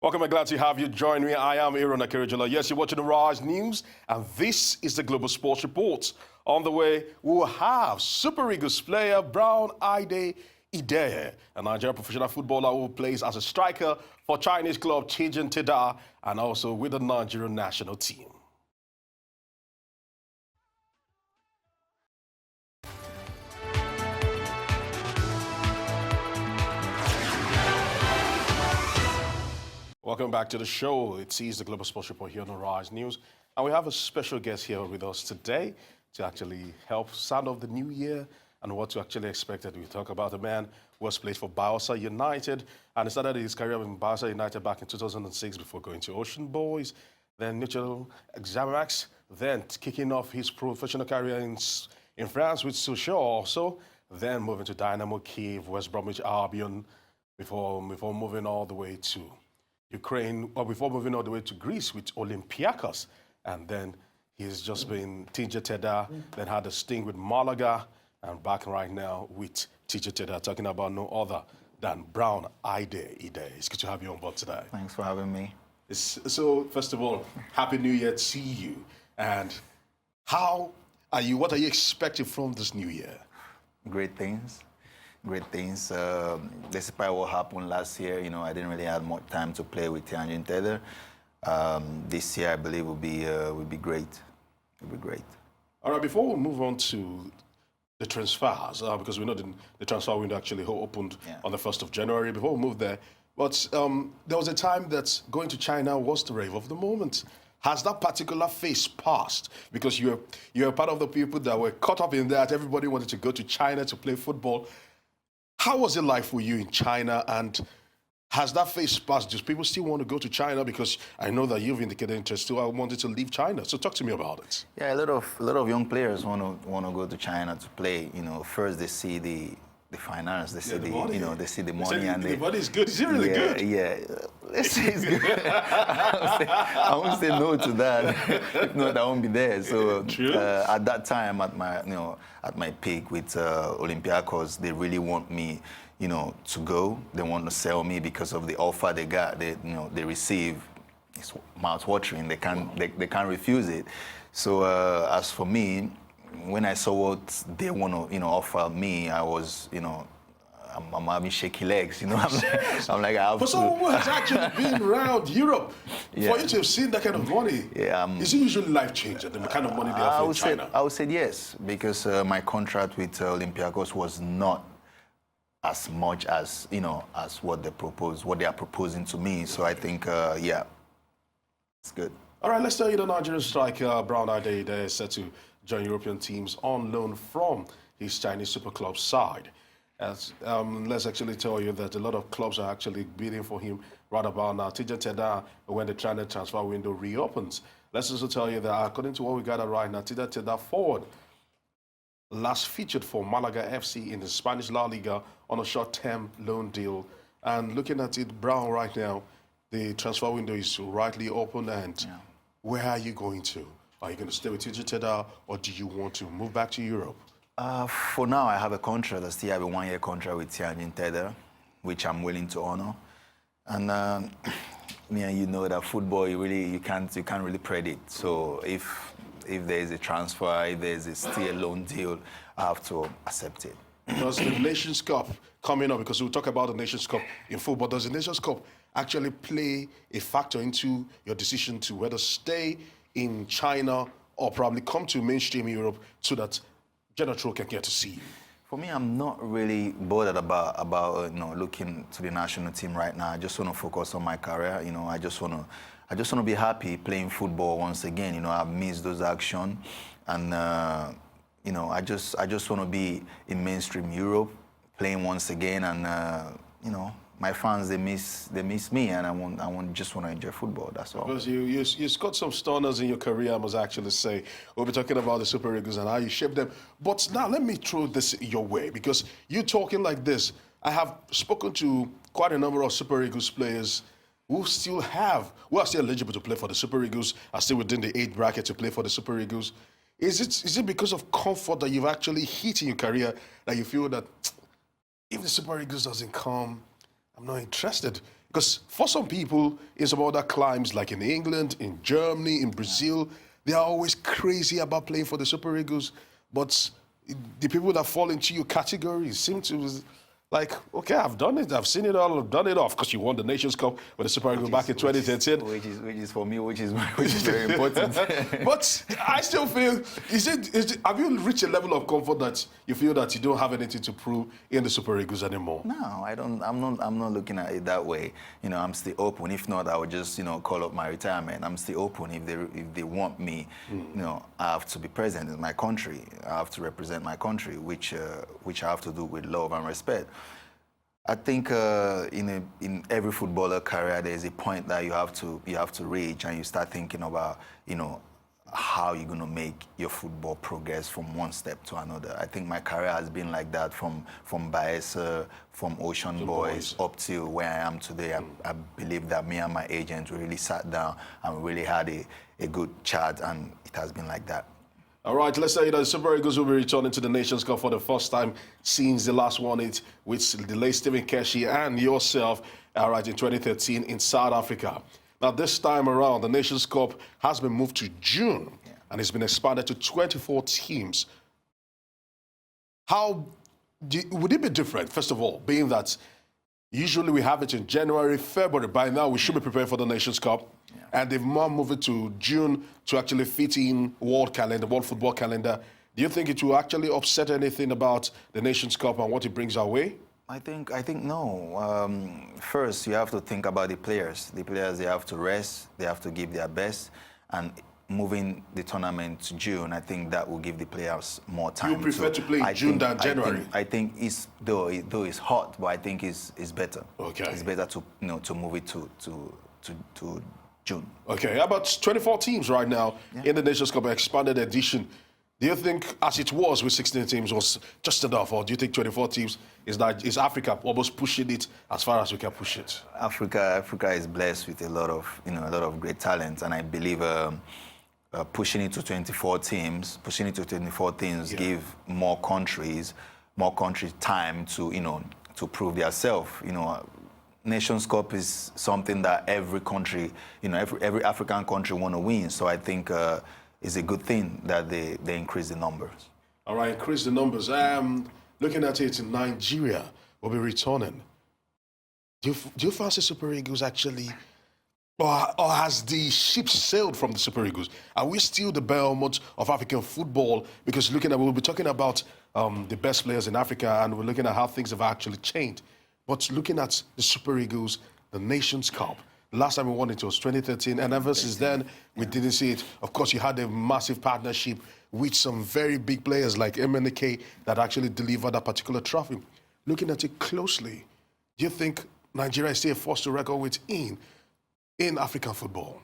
Welcome and glad to have you join me. I am Aaron Akerijala. Yes, you're watching the Rise News, and this is the Global Sports Report. On the way, we'll have Super Eagles player Brown Ideye, a Nigerian professional footballer who plays as a striker for Chinese club Tianjin Teda and also with the Nigerian national team. Welcome back to the show. It is the Global Sports Report here on the Rise News. And we have a special guest here with us today to actually help sound off the new year and what to actually expect. We talk about a man who has played for Bayelsa United and he started his career in Bayelsa United back in 2006 before going to Ocean Boys, then Neuchâtel Xamax, then kicking off his professional career in France with Sochaux also, then moving to Dynamo Kiev, West Bromwich Albion, before moving all the way to Ukraine, or before moving all the way to Greece with Olympiacos. And then he's just been Tianjin Teda, then had a sting with Malaga, and back right now with Tianjin Teda, talking about no other than Brown Ideye. It's good to have you on board today. Thanks for having me. So, first of all, Happy New Year to you. And how are you? What are you expecting from this new year? Great things. Great things. Despite what happened last year, I didn't really have much time to play with Tianjin Teda. This year, I believe, will be great. Will be great. All right. Before we move on to the transfers, because we know the transfer window actually opened on the 1st of January. Before we move there, but there was a time that going to China was the rave of the moment. Has that particular phase passed? Because you're part of the people that were caught up in that. Everybody wanted to go to China to play football. How was it like for you in China, and has that phase passed? Do people still want to go to China? Because I know that you've indicated interest still wanted to leave China. So talk to me about it. Yeah, a lot of young players want to go to China to play. First they see the finance, they see the money. They see the money, and the money is good. Is it really good? Yeah, let's say it's good. I won't say no to that. If not, I won't be there. So at that time, at my peak with Olympiacos, they really want me, to go. They want to sell me because of the offer they got. They receive. It's mouth-watering. They can't refuse it. So as for me, when I saw what they want to, offer me, I was, I'm having shaky legs, I'm like, I have For someone who has actually been around Europe, for you to have seen that kind of money, is it usually life-changing, the kind of money they have in China? I would say yes, because my contract with Olympiacos was not as much as, as what they are proposing to me. So I think, it's good. All right, let's tell you the Nigerian striker, Brown Ideye, is set to join European teams on loan from his Chinese super club side. Let's actually tell you that a lot of clubs are actually bidding for him right about now. Tianjin Teda, when the China transfer window reopens. Let's also tell you that according to what we got right now, Tianjin Teda forward last featured for Malaga FC in the Spanish La Liga on a short-term loan deal. And looking at it, Brown right now, the transfer window is rightly open, and where are you going to? Are you going to stay with Tianjin Teda, or do you want to move back to Europe? For now, I have a contract. I still have a one-year contract with Tianjin Teda, which I'm willing to honor. And you know that football, you can't really predict. So if there is a transfer, if there is still a loan deal, I have to accept it. Does the Nations Cup coming up, because we'll talk about the Nations Cup in football, does the Nations Cup actually play a factor into your decision to whether stay in China or probably come to mainstream Europe so that General can get to see you? For me, I'm not really bothered about looking to the national team right now. I just want to focus on my career. I just want to be happy playing football once again. I've missed those actions, and I just want to be in mainstream Europe, playing once again, and my fans, they miss me, and I just want to enjoy football. That's all. Because you scored some stunners in your career, I must actually say. We'll be talking about the Super Eagles and how you shaped them. But now let me throw this your way, because you talking like this. I have spoken to quite a number of Super Eagles players who are still eligible to play for the Super Eagles, are still within the 8 bracket to play for the Super Eagles. Is it because of comfort that you've actually hit in your career that you feel that if the Super Eagles doesn't come, I'm not interested? Because for some people in some other climes, like in England, in Germany, in Brazil, they are always crazy about playing for the Super Eagles. But the people that fall into your category seem to like, okay, I've done it, I've seen it all, I've done it all. Of course, you won the Nations Cup with the Super Eagles back in 2013. Which is for me, which is very important. But I still feel, have you reached a level of comfort that you feel that you don't have anything to prove in the Super Eagles anymore? No, I don't. I'm not looking at it that way. You know, I'm still open. If not, I would just, call up my retirement. I'm still open. If they want me, I have to be present in my country. I have to represent my country, which I have to do with love and respect. I think in every footballer career, there is a point that you have to reach, and you start thinking about, how you're going to make your football progress from one step to another. I think my career has been like that from Bayelsa, from Ocean Boys up to where I am today. I believe that me and my agent really sat down and really had a good chat, and it has been like that. All right, let's say that the Super Eagles will be returning to the Nations Cup for the first time since the last one with the late Stephen Keshi and yourself, all right, in 2013 in South Africa. Now, this time around, the Nations Cup has been moved to June, and it's been expanded to 24 teams. Would it be different, first of all, being that usually we have it in January, February. By now, we should be prepared for the Nations Cup. And they've now moved it to June to actually fit in world football calendar. Do you think it will actually upset anything about the Nations Cup and what it brings our way? I think no. First, you have to think about the players. The players, they have to rest. They have to give their best. And moving the tournament to June, I think that will give the players more time. You prefer to play in June than January? I think it's though it's hot, but I think it's better. Okay. It's better to move it to June. Okay, about 24 teams right now in the Nations Cup expanded edition. Do you think, as it was with 16 teams, was just enough, or do you think 24 teams is Africa almost pushing it as far as we can push it? Africa is blessed with a lot of great talent, and I believe pushing it to 24 teams, give more countries time to prove themselves. Nations Cup is something that every country, every African country want to win. So I think it's a good thing that they increase the numbers. All right, increase the numbers. Looking at it, Nigeria will be returning. Do you fancy Super Eagles actually, or has the ship sailed from the Super Eagles? Are we still the Belmont of African football? Because we'll be talking about the best players in Africa, and we're looking at how things have actually changed. But looking at the Super Eagles, the Nations Cup, the last time we won it was 2013, and ever since then, we didn't see it. Of course, you had a massive partnership with some very big players like MNK that actually delivered that particular trophy. Looking at it closely, do you think Nigeria is still a force to reckon with in African football?